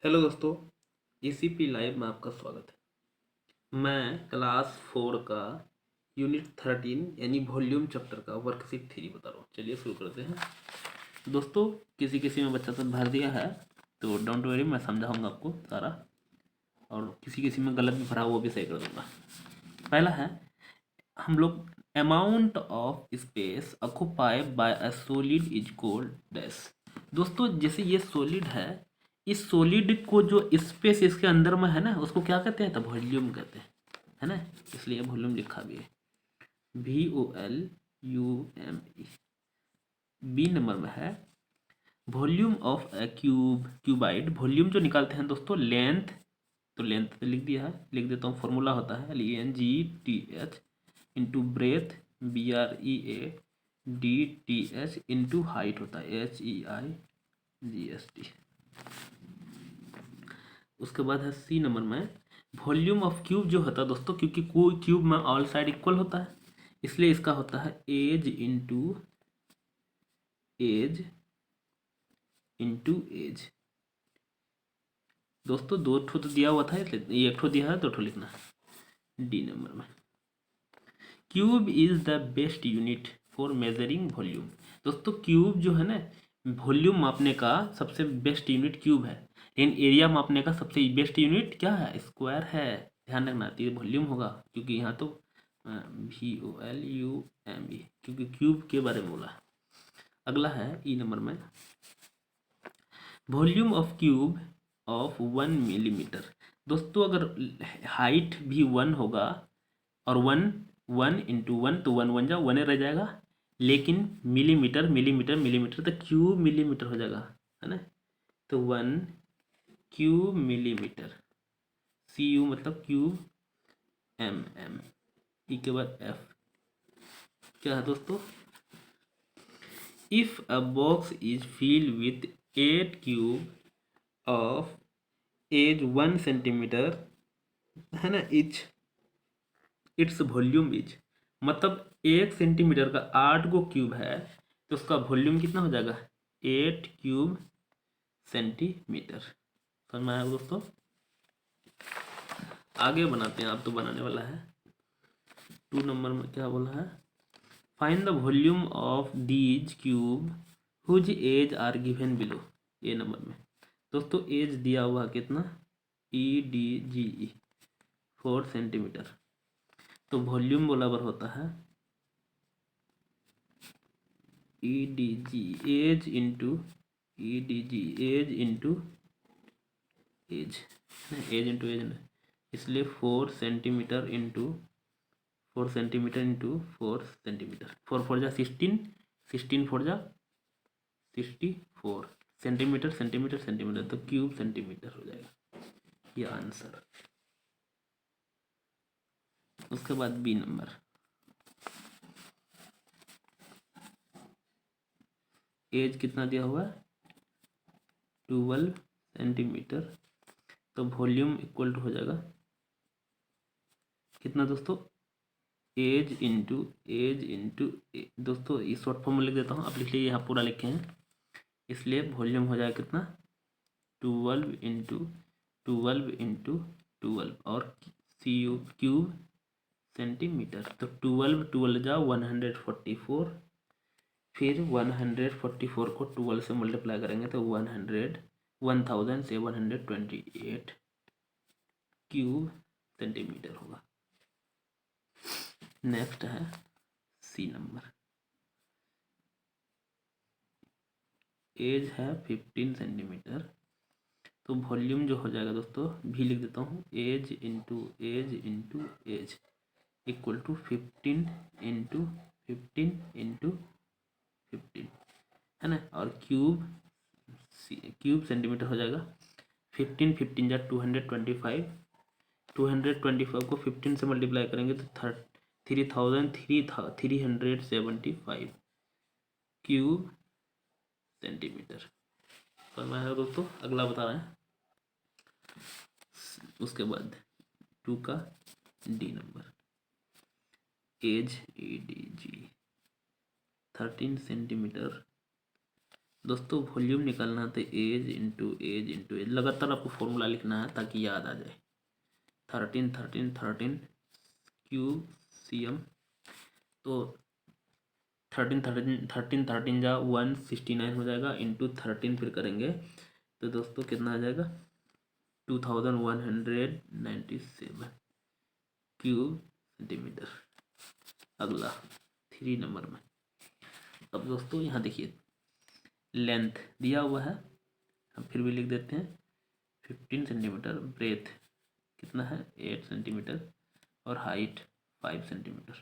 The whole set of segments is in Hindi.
हेलो दोस्तों, एसीपी लाइव में आपका स्वागत है। मैं क्लास 4 का यूनिट 13 यानी वॉल्यूम चैप्टर का वर्कशीट 3 बता रहा हूँ। चलिए शुरू करते हैं। दोस्तों, किसी किसी में बच्चा सब भर दिया है तो डोंट वरी, मैं समझाऊंगा आपको सारा, और किसी किसी में गलत भी भरा वो भी सही कर दूंगा। पहला है, हम लोग amount of space occupied by a solid is called dash. दोस्तों, जैसे ये सॉलिड है, इस सॉलिड को जो स्पेस इसके अंदर में है ना, उसको क्या कहते हैं? तो वॉल्यूम कहते हैं, है ना। इसलिए वॉल्यूम लिखा भी है, VOLUME। बी नंबर में है volume of a cuboid. Volume जो निकालते हैं दोस्तों, लेंथ, तो लेंथ पे लिख दिया है, लिख देता हूँ। फॉर्मूला होता है LENGTH into breadth BREADTH into height होता है HEIGST। उसके बाद है सी नंबर में वॉल्यूम ऑफ क्यूब जो होता है दोस्तों, क्योंकि कोई क्यूब में ऑल साइड इक्वल होता है, इसलिए इसका होता है edge into edge into edge. दोस्तों, दो ठो तो दिया हुआ था, इसलिए एक ठो दिया है, दो ठो लिखना है। डी नंबर में cube is the best unit for measuring volume. दोस्तों, क्यूब जो है ना, वॉल्यूम मापने का सबसे बेस्ट यूनिट क्यूब है, लेकिन एरिया मापने का सबसे बेस्ट यूनिट क्या है? स्क्वायर है। ध्यान रखना, तो ये वॉल्यूम होगा, क्योंकि यहाँ तो VOLUME, क्योंकि क्यूब के बारे में बोला। अगला है ई नंबर में volume of cube of 1 millimetre. दोस्तों, अगर हाइट भी 1 होगा और 1 1 × 1 तो 1 रह जाएगा, लेकिन मिलीमीटर मिलीमीटर मिलीमीटर तो क्यूब मिलीमीटर हो जाएगा, है ना। तो 1 क्यूब मिलीमीटर, CU मतलब क्यूब, MM, ई के बाद F क्या है दोस्तों? If a box is filled with 8 cube of edge 1 centimetre, है ना, इट्स वॉल्यूम इज, मतलब 1 सेंटीमीटर का 8 गो क्यूब है, तो उसका वॉल्यूम कितना हो जाएगा? 8 क्यूब सेंटीमीटर। समझ में आया दोस्तों? आगे बनाते हैं, आप तो बनाने वाला है। 2 नंबर में क्या बोला है? Find the volume of these cube whose edge are given below. A number में दोस्तों एज दिया हुआ कितना? EDGE 4 centimetre. तो वॉल्यूम बराबर होता है EDG edge into EDG edge into edge, edge into edge, इसलिए 4 centimetre into 4 centimetre into 4 centimetre. 4 4 जा 16, 16 4 जा 64 सेंटीमीटर सेंटीमीटर सेंटीमीटर, तो क्यूब सेंटीमीटर हो जाएगा ये आंसर। उसके बाद बी नंबर, एज कितना दिया हुआ है? 12 सेंटीमीटर, तो वॉल्यूम इक्वल टू हो जाएगा कितना दोस्तों? एज इंटू एज इंटू, दोस्तों ये शॉर्ट फॉर्म में लिख देता हूँ, आप लिख लीजिए, यहाँ पूरा लिखे हैं, इसलिए वॉल्यूम हो जाएगा कितना? 12 और CU क्यूब सेंटीमीटर, तो 12 12 जा 144, फिर 144 को 12 से मल्टीप्लाई करेंगे तो 1728 क्यूब सेंटीमीटर होगा। नेक्स्ट है सी नंबर, एज है 15 सेंटीमीटर, तो वॉल्यूम जो हो जाएगा दोस्तों, भी लिख देता हूँ, edge into edge into edge equal to 15 into 15 into 15, है ना। और क्यूब सेंटीमीटर हो जाएगा 15 15 जा 225, 225 को 15 से मल्टीप्लाई करेंगे तो 3375 क्यूब सेंटीमीटर। समझ है दोस्तों? अगला बता रहे हैं। उसके बाद 2 का D number, edge EDG 13 centimetre. दोस्तों वॉल्यूम निकालना तो एज इंटू लगातार आपको फॉर्मूला लिखना है ताकि याद आ जाए। 13 क्यूब CM, तो 13 जा 169 हो जाएगा, इंटू 13 फिर करेंगे तो दोस्तों कितना आ जाएगा 2197 क्यूब सेंटीमीटर। अगला 3 नंबर में, अब दोस्तों यहाँ देखिए लेंथ दिया हुआ है, हम फिर भी लिख देते हैं 15 सेंटीमीटर, ब्रेथ कितना है 8 सेंटीमीटर और हाइट 5 सेंटीमीटर।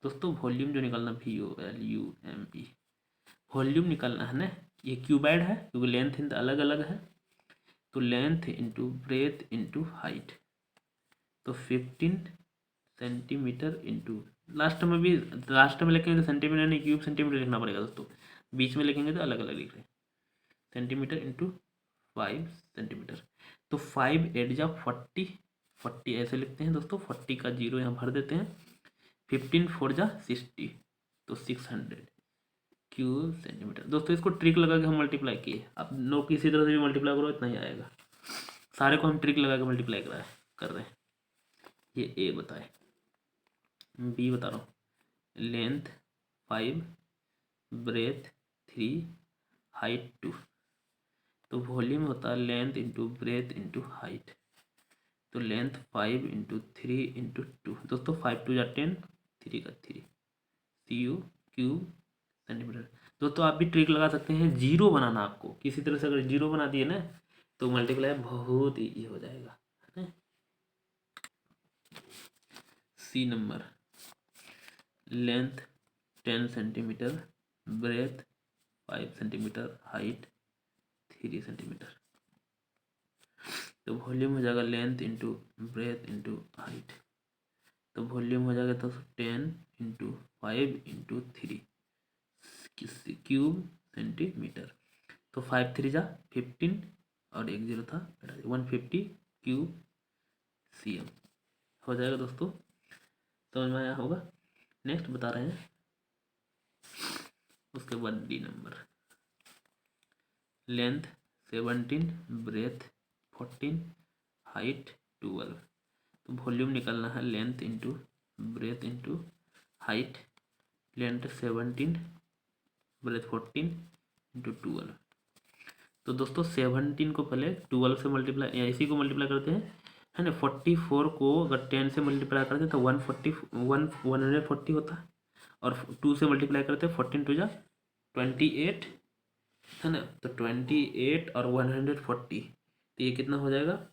दोस्तों वॉल्यूम जो निकालना VOLUME वॉल्यूम निकालना है ना, ये क्यूबाइड है क्योंकि लेंथ अलग अलग है, तो length into breadth into height, तो 15 सेंटीमीटर इंटू लास्ट में लिखेंगे तो सेंटीमीटर नहीं क्यूब सेंटीमीटर लिखना पड़ेगा दोस्तों, बीच में लिखेंगे तो अलग अलग लिख रहे हैं, सेंटीमीटर इंटू 5 सेंटीमीटर, तो 5 8 जा 40 ऐसे लिखते हैं दोस्तों, 40 का 0 यहाँ भर देते हैं, 15 4 जा 60, तो 600 क्यूब सेंटीमीटर। दोस्तों इसको ट्रिक लगा के हम मल्टीप्लाई किए, अब नो किसी तरह से भी मल्टीप्लाई करो इतना ही आएगा, सारे को हम ट्रिक लगा के मल्टीप्लाई कर रहे हैं। ये ए बताए, बी बता रहा हूँ, लेंथ 5, ब्रेथ 3, हाइट 2, तो वॉल्यूम होता है length into breadth into height, तो लेंथ 5 इंटू 3 इंटू 2, दोस्तों 5 2 जा 10, 3 का 3 CU क्यूब सेंटीमीटर। दोस्तों आप भी ट्रिक लगा सकते हैं, जीरो बनाना आपको किसी तरह से, अगर जीरो बना दिए ना तो मल्टीप्लाई बहुत ईजी हो जाएगा, है ना। C number, length 10 centimetre, breadth 5 centimetre, height 3 centimetre, तो वॉल्यूम हो जाएगा length into breadth into height, तो वॉल्यूम हो जाएगा तो 10 इंटू 5 इंटू 3 क्यूब सेंटीमीटर, तो 5 3 जा 15 और 1 0 था 150 क्यूब CM हो जाएगा दोस्तों, समझ में आया होगा। नेक्स्ट बता रहे हैं, उसके बाद D number, length 17, breadth 14, height 12, तो वॉल्यूम निकालना है length into breadth into height, length 17, breadth 14 into 12, तो दोस्तों 17 को पहले 12 से मल्टीप्लाई इसी को मल्टीप्लाई करते हैं, है ना। 44 को अगर 10 से मल्टीप्लाई करते तो 140 होता है, और 2 से मल्टीप्लाई करते 14 2 जा 28, है ना, तो 28 और 140, तो ये कितना हो जाएगा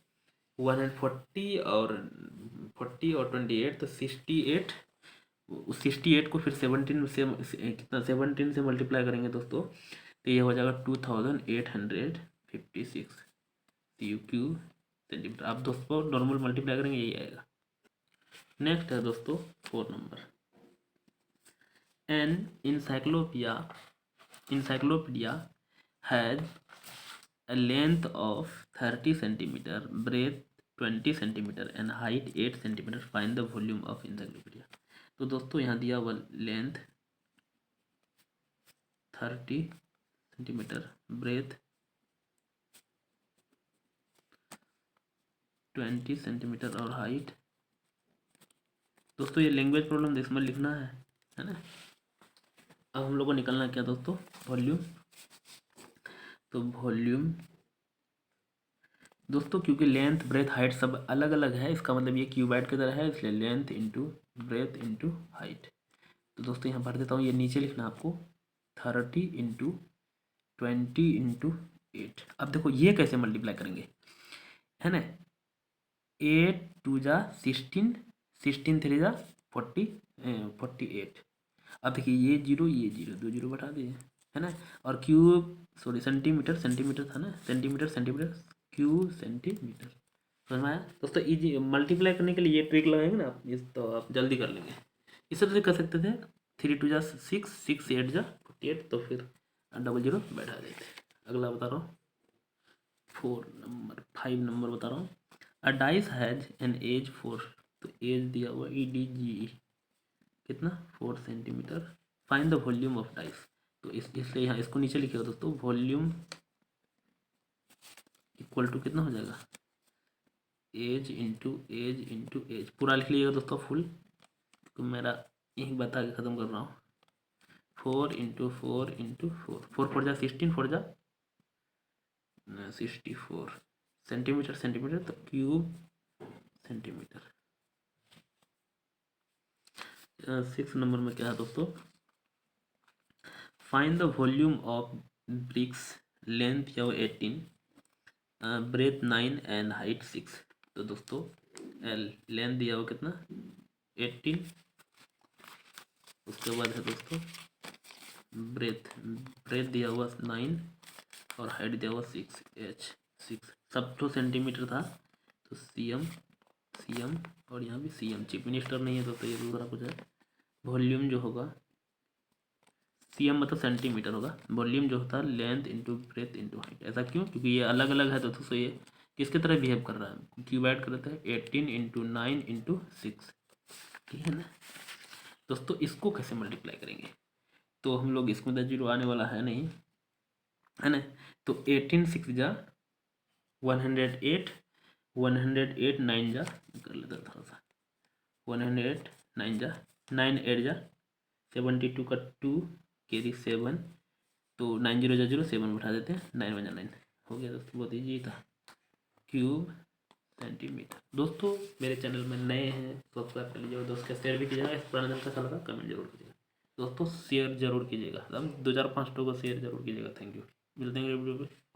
140 और 40 और 28, तो 68, 68 को फिर 17 से कितना 17 से मल्टीप्लाई करेंगे दोस्तों, तो ये हो जाएगा 2856 क्यूब सेंटीमीटर। आप दोस्तों नॉर्मल मल्टीप्लाई करेंगे यही आएगा। नेक्स्ट है दोस्तों 4 number, an encyclopedia has a length of 30 centimeter, breadth 20 centimeter and height 8 centimeter. Find the volume of encyclopedia. तो दोस्तों यहाँ दिया हुआ लेंथ 30 सेंटीमीटर, ब्रेथ 20 सेंटीमीटर और हाइट, दोस्तों ये लैंग्वेज प्रॉब्लम इसमें लिखना है ना। अब हम लोग को निकलना क्या दोस्तों, वॉल्यूम, तो वॉल्यूम दोस्तों क्योंकि लेंथ ब्रेथ हाइट सब अलग अलग है, इसका मतलब ये क्यूबाइड की तरह है, इसलिए length into breadth into height, तो दोस्तों यहाँ भर देता हूँ, ये नीचे लिखना आपको 30 इंटू 20 इंटू 8। अब देखो ये कैसे मल्टीप्लाई करेंगे, है ना, 8 2 जा 16, 16 3 जा 48। अब देखिए ये जीरो 2 जीरो बैठा दिए, है ना, और क्यूब सेंटीमीटर था ना, सेंटीमीटर क्यूब सेंटीमीटर, समझ में आया दोस्तों। इजी मल्टीप्लाई करने के लिए ये ट्रिक लगाएंगे ना आप, इस तो आप जल्दी कर लेंगे। इस तरह से कर सकते थे, 3 2 जा 6, 6 8 जा 48, तो फिर 00 बैठा देते। अगला बता रहा हूँ 5 नंबर बता रहा हूँ, a dice has an edge 4, तो एज दिया हुआ EDGE कितना 4 centimetre, find the volume of dice, तो इसलिए यहाँ इसको नीचे लिखिएगा दोस्तों, वॉल्यूम इक्वल टू कितना हो जाएगा, एज इंटू एज पूरा लिख लीजिएगा दोस्तों फुल, तो मेरा यही बता के ख़त्म कर रहा हूँ। 4 इंटू 4 इंटू 4 जा 16, 4 जा 64 सेंटीमीटर तो क्यूब सेंटीमीटर। 6 नंबर में क्या है दोस्तों, find the volume of BRICS, length या 18, ब्रेथ 9 एंड हाइट 6। तो दोस्तों लेंथ दिया हुआ कितना 18, उसके बाद है दोस्तों ब्रेथ दिया हुआ 9 और हाइट दिया हुआ 6 सब तो सेंटीमीटर था, तो सीएम और यहाँ भी सीएम, चीफ मिनिस्टर नहीं है दोस्तों, ये दूसरा कुछ है। वॉल्यूम जो होगा सीएम मतलब सेंटीमीटर होगा, वॉल्यूम जो होता है length into breadth into height. ऐसा क्यों, क्योंकि ये अलग अलग है दोस्तों, ये किसके तरह बिहेव कर रहा है, क्यूब कर रहा है 18 इंटू 9 इंटू 6, ठीक है ना दोस्तों। इसको कैसे मल्टीप्लाई करेंगे, तो हम लोग इसमें तो जीरो आने वाला है नहीं, है ना, तो 18 6 जा 108, 108 9 जा कर लेते हैं थोड़ा सा, 108 9 जा 9 8 जा 72 का 2 कैरी 7, तो 9 0 जा 0 7 बैठा देते हैं, 9 1 जा 9 हो गया दोस्तों, बहुत ईजी था। Cube centimetre. दोस्तों मेरे चैनल में नए हैं सब्सक्राइब कर लीजिएगा, दोस्त का शेयर भी कीजिएगा, इस पुराना चैनल का लगा कमेंट जरूर कीजिएगा दोस्तों, शेयर जरूर कीजिएगा, 2 4 5 को शेयर जरूर कीजिएगा। थैंक यू, मिलते हैं अगले वीडियो पे।